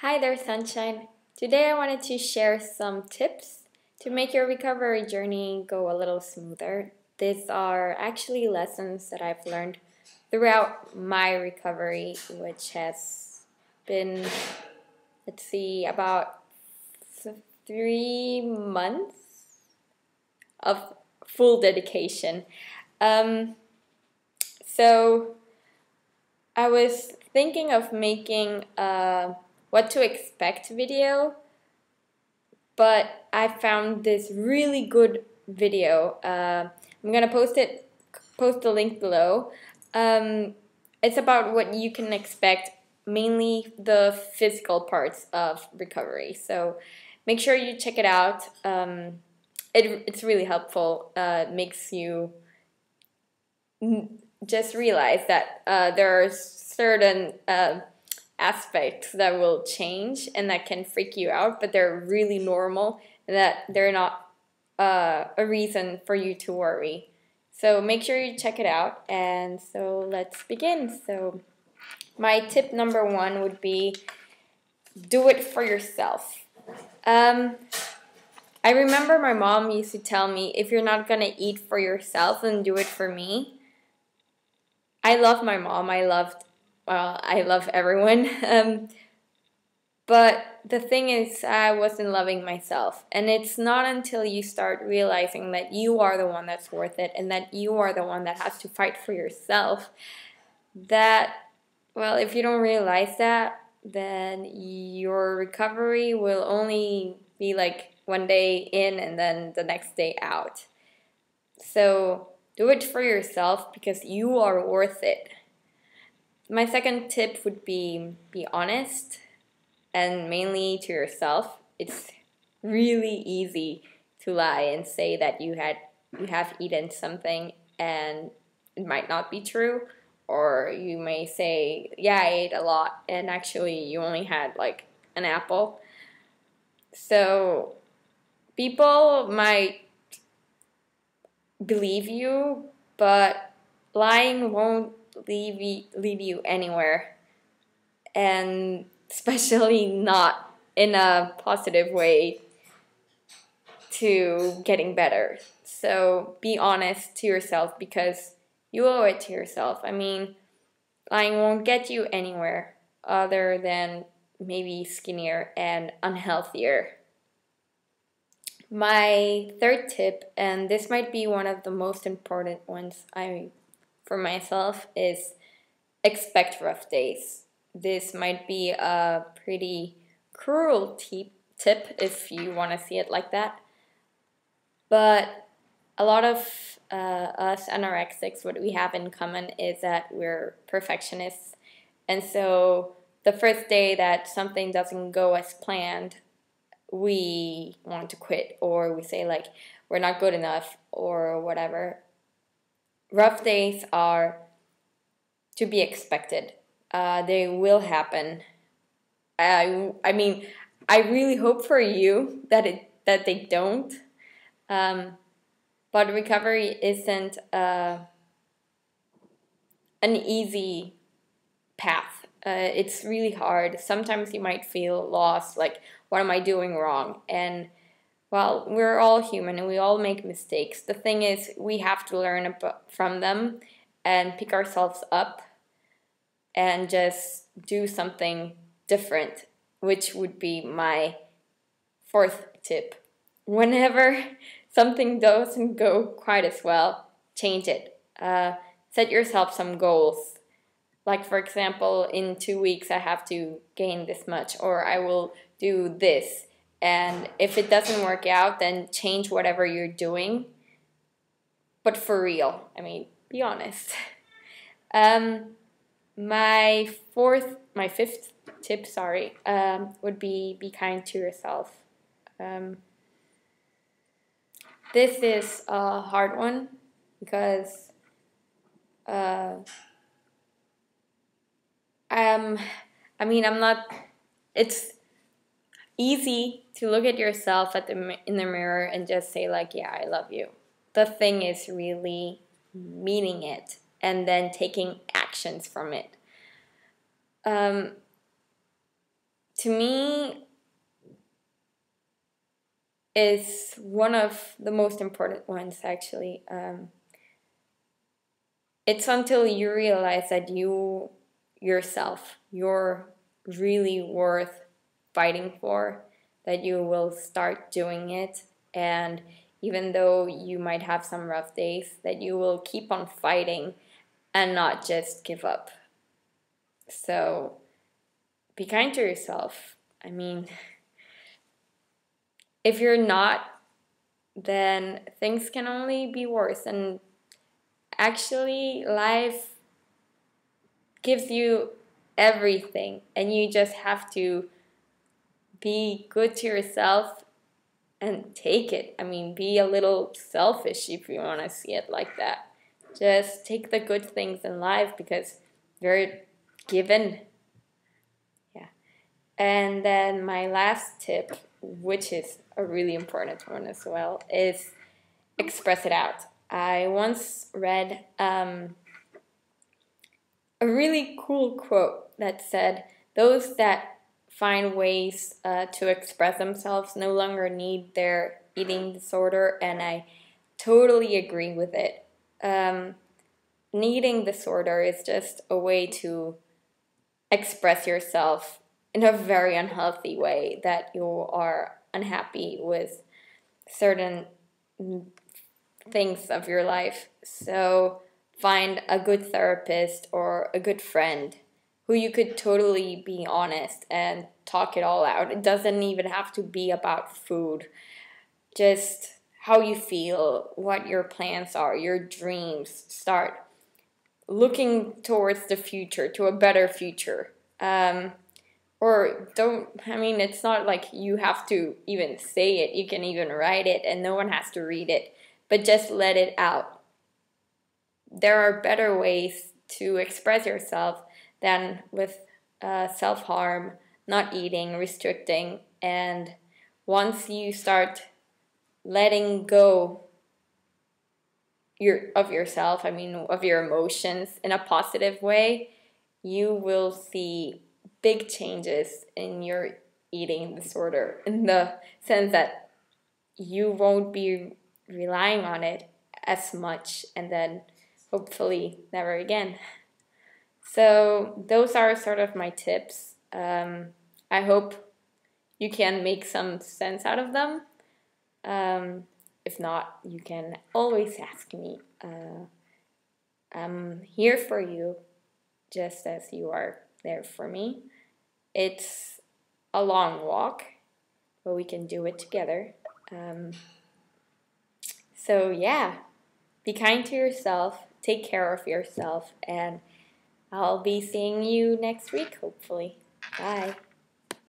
Hi there, sunshine. Today I wanted to share some tips to make your recovery journey go a little smoother. These are actually lessons that I've learned throughout my recovery, which has been, about 3 months of full dedication. Um, so I was thinking of making a what to expect video, but I found this really good video. I'm gonna post the link below. It's about what you can expect, mainly the physical parts of recovery. So make sure you check it out. It's really helpful. It makes you just realize that there are certain aspects that will change and that can freak you out, but they're really normal and that they're not a reason for you to worry. So make sure you check it out. And so let's begin. So my tip number 1 would be do it for yourself. I remember my mom used to tell me, if you're not gonna eat for yourself, then do it for me. I love my mom. I love everyone. But the thing is, I wasn't loving myself. And it's not until you start realizing that you are the one that's worth it and that you are the one that has to fight for yourself that, well, if you don't realize that, then your recovery will only be like one day in and then the next day out. So do it for yourself because you are worth it. My second tip would be honest, and mainly to yourself. It's really easy to lie and say that you have eaten something and it might not be true, or you may say, yeah, I ate a lot and actually you only had like an apple. So people might believe you, but lying won't leave you anywhere, and especially not in a positive way to getting better. So be honest to yourself because you owe it to yourself. I mean, lying won't get you anywhere other than maybe skinnier and unhealthier. My third tip, and this might be one of the most important ones for myself, is expect rough days. This might be a pretty cruel tip if you want to see it like that. But a lot of us anorexics, what we have in common is that we're perfectionists. And so the first day that something doesn't go as planned, we want to quit, or we say like we're not good enough or whatever. Rough days are to be expected. They will happen. I mean, I really hope for you that they don't. But recovery isn't an easy path. It's really hard. Sometimes you might feel lost, like, what am I doing wrong? And, well, we're all human and we all make mistakes. The thing is, we have to learn from them and pick ourselves up and just do something different, which would be my fourth tip. Whenever something doesn't go quite as well, change it. Set yourself some goals. Like, for example, in 2 weeks I have to gain this much, or I will do this. And if it doesn't work out, then change whatever you're doing. But for real, I mean, be honest. My fifth tip, would be kind to yourself. This is a hard one because I'm not. It's easy to look at yourself in the mirror and just say like, yeah, I love you. The thing is really meaning it and then taking actions from it. to me, is one of the most important ones, actually. It's until you realize that you yourself, you're really worth fighting for, that you will start doing it. And even though you might have some rough days, that you will keep on fighting and not just give up. So be kind to yourself. I mean, if you're not, then things can only be worse. And actually, life gives you everything, and you just have to be good to yourself and take it. I mean, be a little selfish if you want to see it like that. Just take the good things in life because they're given. Yeah. And then my last tip, which is a really important one as well, is express it out. I once read a really cool quote that said, "Those that find ways to express themselves no longer need their eating disorder," and I totally agree with it. An eating disorder is just a way to express yourself in a very unhealthy way, that you are unhappy with certain things of your life. So find a good therapist or a good friend who you could totally be honest and talk it all out. It doesn't even have to be about food. Just how you feel, what your plans are, your dreams. Start looking towards the future, to a better future. Or don't, I mean, it's not like you have to even say it. You can even write it and no one has to read it. But just let it out. There are better ways to express yourself than with self-harm, not eating, restricting. And once you start letting go of yourself, I mean, of your emotions in a positive way, you will see big changes in your eating disorder, in the sense that you won't be relying on it as much, and then hopefully never again. So those are sort of my tips. I hope you can make some sense out of them. If not, you can always ask me. I'm here for you, just as you are there for me. It's a long walk, but we can do it together. So yeah, be kind to yourself, take care of yourself, and I'll be seeing you next week, hopefully. Bye.